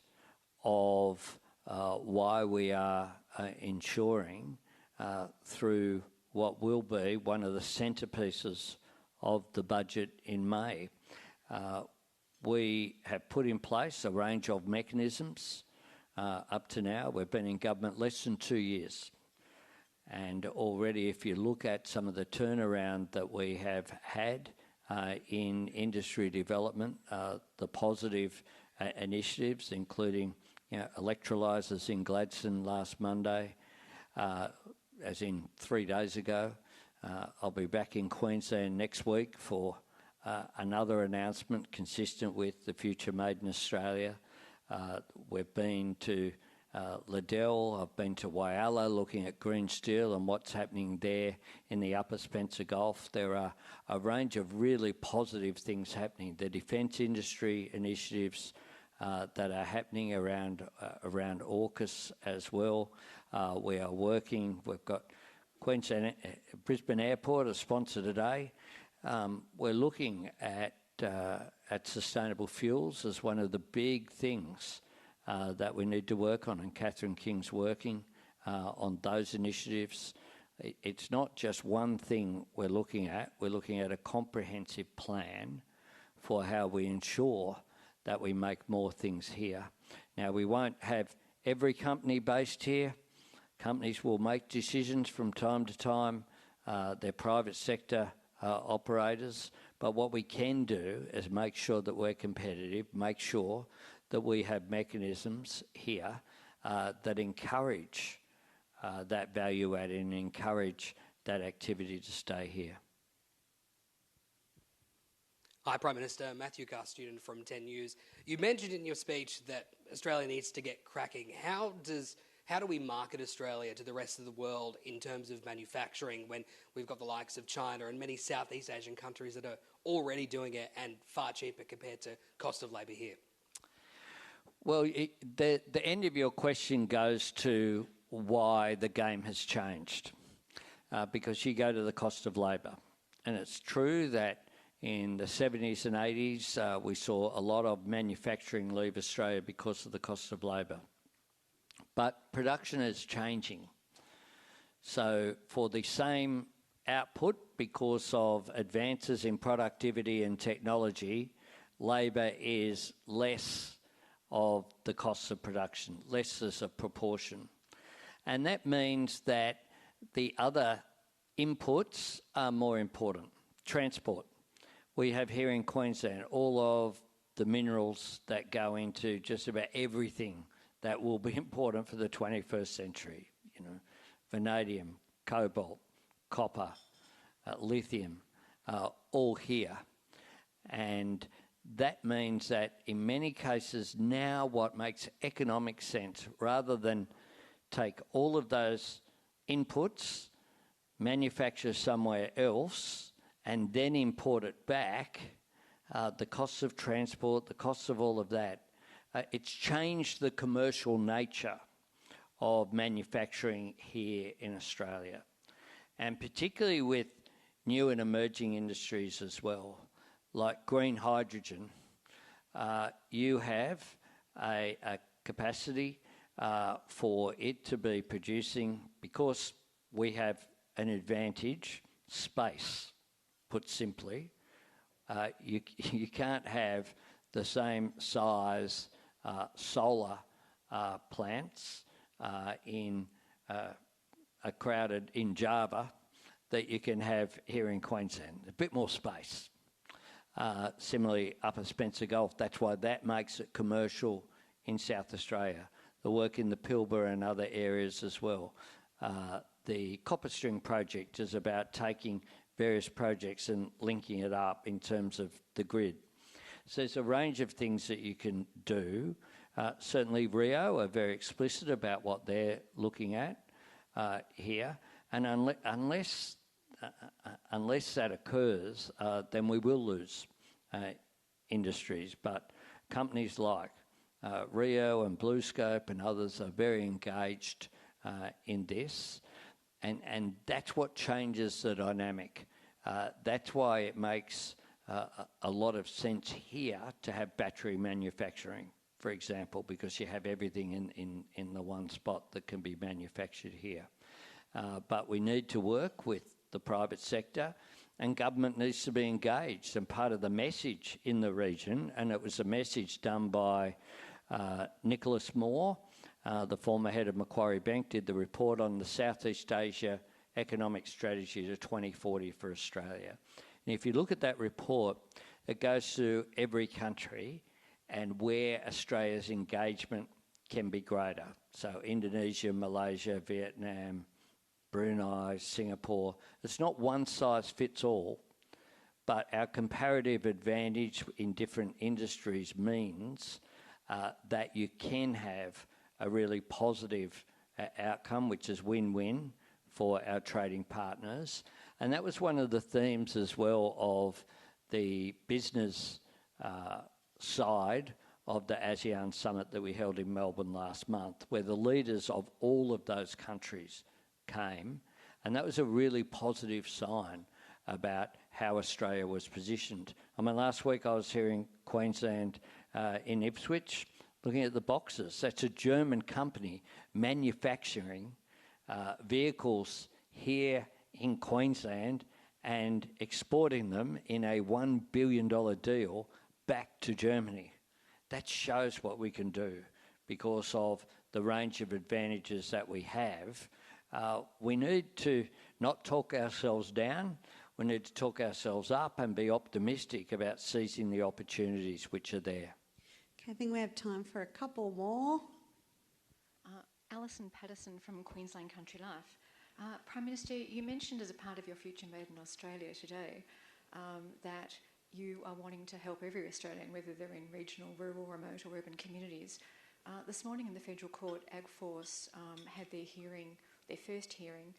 of why we are ensuring through what will be one of the centrepieces of the budget in May. We have put in place a range of mechanisms up to now. We've been in government less than 2 years. And already, if you look at some of the turnaround that we have had in industry development, the positive initiatives, including electrolysers in Gladstone last Monday, as in 3 days ago. I'll be back in Queensland next week for another announcement consistent with the Future Made in Australia. We've been to Liddell, I've been to Whyalla looking at green steel and what's happening there in the Upper Spencer Gulf. There are a range of really positive things happening. The defence industry initiatives that are happening around AUKUS as well. We are working, we've got Queensland, Brisbane Airport, a sponsor today. We're looking at sustainable fuels as one of the big things that we need to work on, and Catherine King's working on those initiatives. It's not just one thing we're looking at a comprehensive plan for how we ensure that we make more things here. Now, we won't have every company based here. Companies will make decisions from time to time. They're private sector operators. But what we can do is make sure that we're competitive, make sure that we have mechanisms here that encourage that value add and encourage that activity to stay here. Hi, Prime Minister. Matthew Carr, student from 10 News. You mentioned in your speech that Australia needs to get cracking. How do we market Australia to the rest of the world in terms of manufacturing when we've got the likes of China and many Southeast Asian countries that are already doing it and far cheaper compared to cost of labour here? Well, the end of your question goes to why the game has changed, because you go to the cost of labour. And it's true that in the 70s and 80s, we saw a lot of manufacturing leave Australia because of the cost of labour. But production is changing. So for the same output, because of advances in productivity and technology, labour is less of the costs of production, less as a proportion. And that means that the other inputs are more important. Transport. We have here in Queensland all of the minerals that go into just about everything that will be important for the 21st century. You know, vanadium, cobalt, copper, lithium, all here. And that means that in many cases now what makes economic sense, rather than take all of those inputs, manufacture somewhere else, and then import it back, the costs of transport, the costs of all of that, it's changed the commercial nature of manufacturing here in Australia. And particularly with new and emerging industries as well, like green hydrogen, you have a capacity for it to be producing, because we have an advantage, space, put simply. You can't have the same size solar plants in Java that you can have here in Queensland. A bit more space. Similarly, Upper Spencer Gulf, that's why that makes it commercial in South Australia. The work in the Pilbara and other areas as well. The Copper String project is about taking various projects and linking it up in terms of the grid. So there's a range of things that you can do. Certainly Rio are very explicit about what they're looking at here. And unless that occurs, then we will lose industries. But companies like Rio and BlueScope and others are very engaged in this. And that's what changes the dynamic. That's why it makes a lot of sense here to have battery manufacturing, for example, because you have everything in the one spot that can be manufactured here. But we need to work with the private sector, and government needs to be engaged. And part of the message in the region, and it was a message done by Nicholas Moore, the former head of Macquarie Bank, did the report on the Southeast Asia Economic Strategy to 2040 for Australia. And if you look at that report, it goes through every country and where Australia's engagement can be greater. So Indonesia, Malaysia, Vietnam, Brunei, Singapore. It's not one size fits all, but our comparative advantage in different industries means that you can have a really positive outcome, which is win-win for our trading partners. And that was one of the themes as well of the business side of the ASEAN summit that we held in Melbourne last month, where the leaders of all of those countries came. And that was a really positive sign about how Australia was positioned. I mean, last week I was here in Queensland in Ipswich, looking at the boxes. That's a German company manufacturing vehicles here in Queensland and exporting them in a $1 billion deal back to Germany. That shows what we can do because of the range of advantages that we have. We need to not talk ourselves down. We need to talk ourselves up and be optimistic about seizing the opportunities which are there. Okay, I think we have time for a couple more. Alison Patterson from Queensland Country Life. Prime Minister, you mentioned as a part of your Future Made in Australia today that you are wanting to help every Australian, whether they're in regional, rural, remote or urban communities. This morning in the Federal Court, AgForce had their first hearing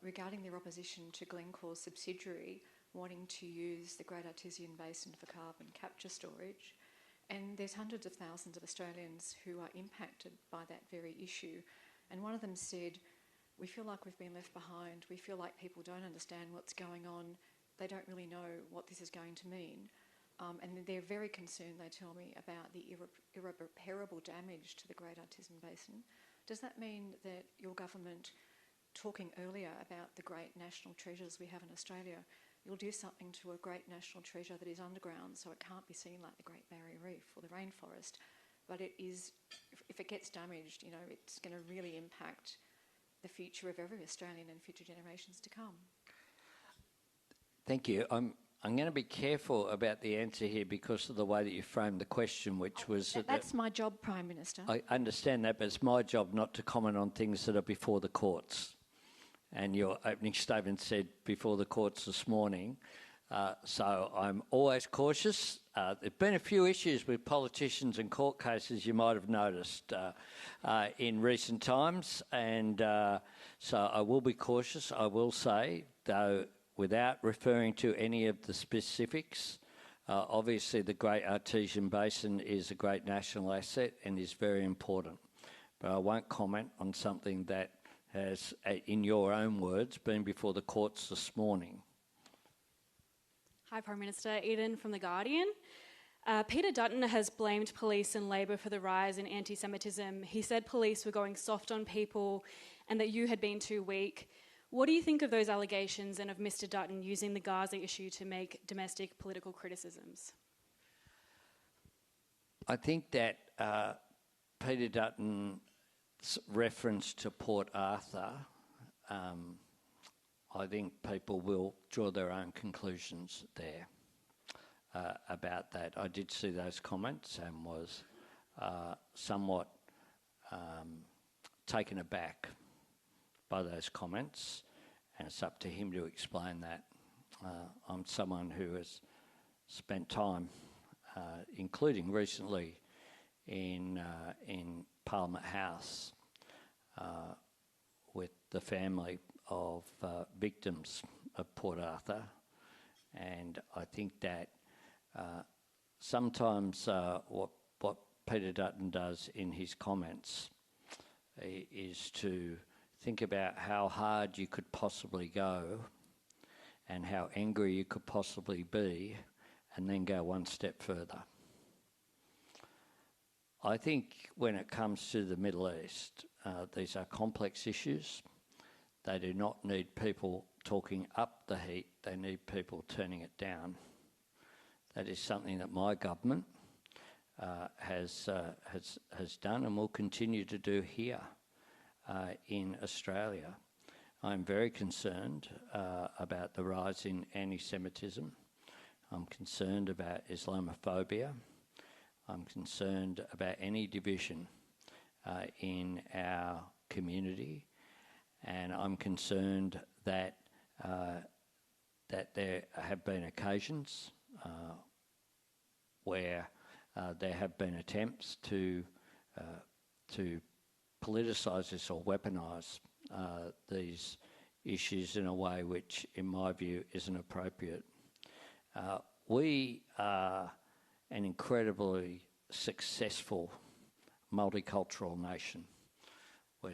regarding their opposition to Glencore's subsidiary wanting to use the Great Artesian Basin for carbon capture storage. And there's hundreds of thousands of Australians who are impacted by that very issue. And one of them said, we feel like we've been left behind. We feel like people don't understand what's going on. They don't really know what this is going to mean. And they're very concerned, they tell me, about the irreparable damage to the Great Artesian Basin. Does that mean that your government, talking earlier about the great national treasures we have in Australia, you'll do something to a great national treasure that is underground, so it can't be seen like the Great Barrier Reef or the rainforest. But it is, if it gets damaged, you know, it's going to really impact the future of every Australian and future generations to come. Thank you. I'm going to be careful about the answer here because of the way that you framed the question, which was... That's my job, Prime Minister. I understand that, but it's my job not to comment on things that are before the courts. And your opening statement said before the courts this morning. So I'm always cautious. There've been a few issues with politicians and court cases you might have noticed in recent times. And so I will be cautious, I will say, though, without referring to any of the specifics. Obviously, the Great Artesian Basin is a great national asset and is very important. But I won't comment on something that has, in your own words, been before the courts this morning. Hi, Prime Minister. Eden from The Guardian. Peter Dutton has blamed police and Labor for the rise in anti-Semitism. He said police were going soft on people and that you had been too weak. What do you think of those allegations and of Mr Dutton using the Gaza issue to make domestic political criticisms? I think that Peter Dutton's reference to Port Arthur, I think people will draw their own conclusions there about that. I did see those comments and was somewhat taken aback by those comments, and it's up to him to explain that. I'm someone who has spent time, including recently in Parliament House, with the family of victims of Port Arthur, and I think that sometimes what Peter Dutton does in his comments is to think about how hard you could possibly go and how angry you could possibly be, and then go one step further. I think when it comes to the Middle East, these are complex issues. They do not need people talking up the heat, they need people turning it down. That is something that my government has done and will continue to do here in Australia. I'm very concerned about the rise in anti-Semitism. I'm concerned about Islamophobia. I'm concerned about any division in our community, and I'm concerned that that there have been occasions where there have been attempts to politicise this or weaponise these issues in a way which, in my view, isn't appropriate. We are an incredibly successful multicultural nation. Where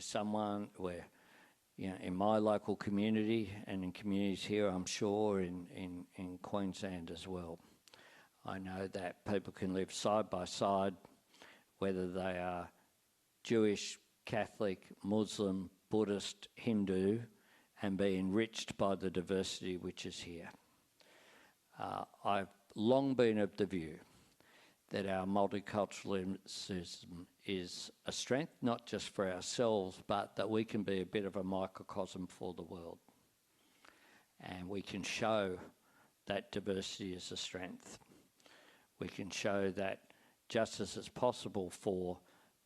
you know, in my local community and in communities here, I'm sure in Queensland as well, I know that people can live side by side, whether they are Jewish, Catholic, Muslim, Buddhist, Hindu, and be enriched by the diversity which is here. I've long been of the view that our multiculturalism is a strength, not just for ourselves, but that we can be a bit of a microcosm for the world. And we can show that diversity is a strength. We can show that just as it's possible for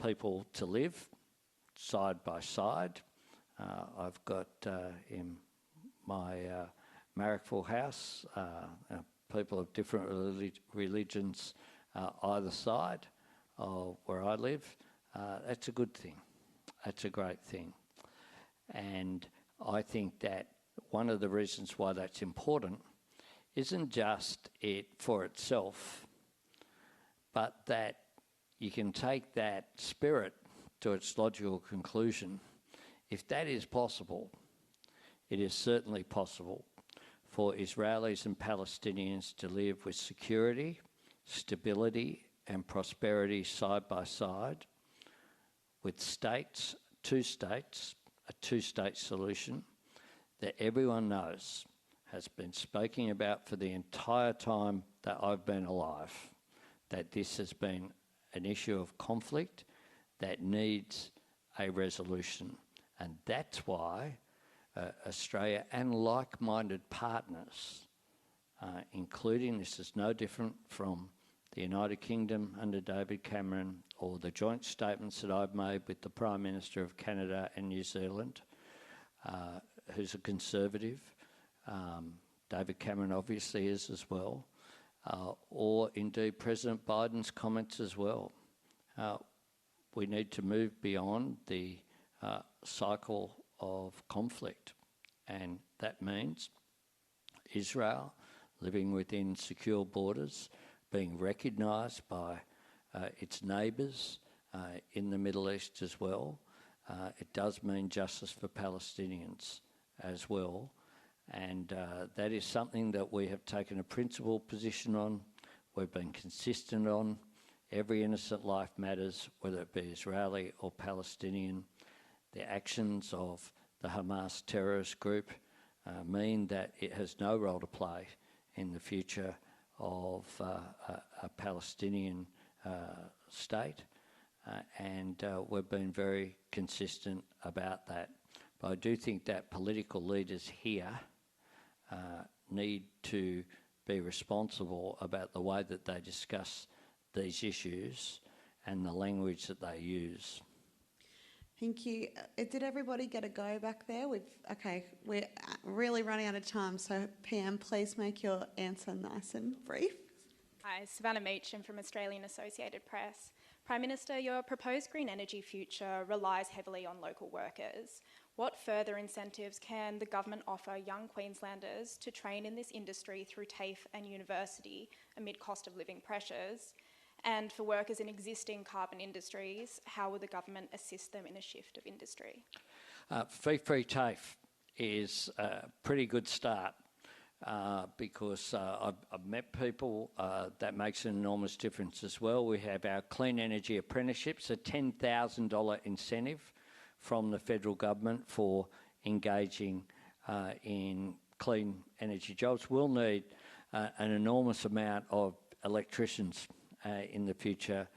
people to live side by side. I've got in my Marrickville house people of different religions either side of where I live. That's a good thing. That's a great thing. And I think that one of the reasons why that's important isn't just it for itself, but that you can take that spirit to its logical conclusion. If that is possible, it is certainly possible for Israelis and Palestinians to live with security, stability and prosperity side by side, with states, a two-state solution that everyone knows has been speaking about for the entire time that I've been alive, that this has been an issue of conflict that needs a resolution. And that's why Australia and like-minded partners, including, this is no different from the United Kingdom under David Cameron or the joint statements that I've made with the Prime Minister of Canada and New Zealand, who's a Conservative. David Cameron obviously is as well, or indeed President Biden's comments as well. We need to move beyond the cycle of conflict, and that means Israel living within secure borders, being recognised by its neighbours in the Middle East as well. It does mean justice for Palestinians as well, and that is something that we have taken a principled position on. We've been consistent on. Every innocent life matters, whether it be Israeli or Palestinian. The actions of the Hamas terrorist group mean that it has no role to play in the future of a Palestinian state, and we've been very consistent about that. But I do think that political leaders here need to be responsible about the way that they discuss these issues and the language that they use. Thank you. Did everybody get a go back there? Okay, we're really running out of time, so PM, please make your answer nice and brief. Hi, Savannah Meacham from Australian Associated Press. Prime Minister, your proposed green energy future relies heavily on local workers. What further incentives can the government offer young Queenslanders to train in this industry through TAFE and university amid cost of living pressures? And for workers in existing carbon industries, how will the government assist them in a shift of industry? Fee-free TAFE is a pretty good start because I've met people that makes an enormous difference as well. We have our clean energy apprenticeships, a $10,000 incentive from the federal government for engaging in clean energy jobs. We'll need an enormous amount of electricians in the future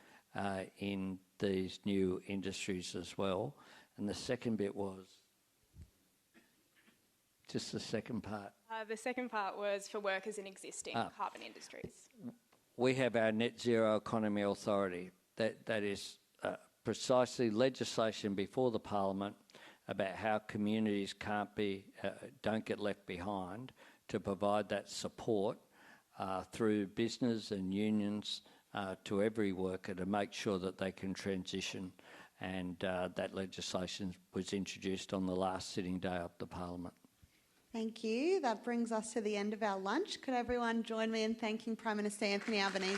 in these new industries as well. And the second bit was just the second part. The second part was for workers in existing carbon industries. We have our Net Zero Economy Authority. That is precisely legislation before the Parliament about how communities don't get left behind, to provide that support through business and unions to every worker to make sure that they can transition, and that legislation was introduced on the last sitting day of the Parliament. Thank you. That brings us to the end of our lunch. Could everyone join me in thanking Prime Minister Anthony Albanese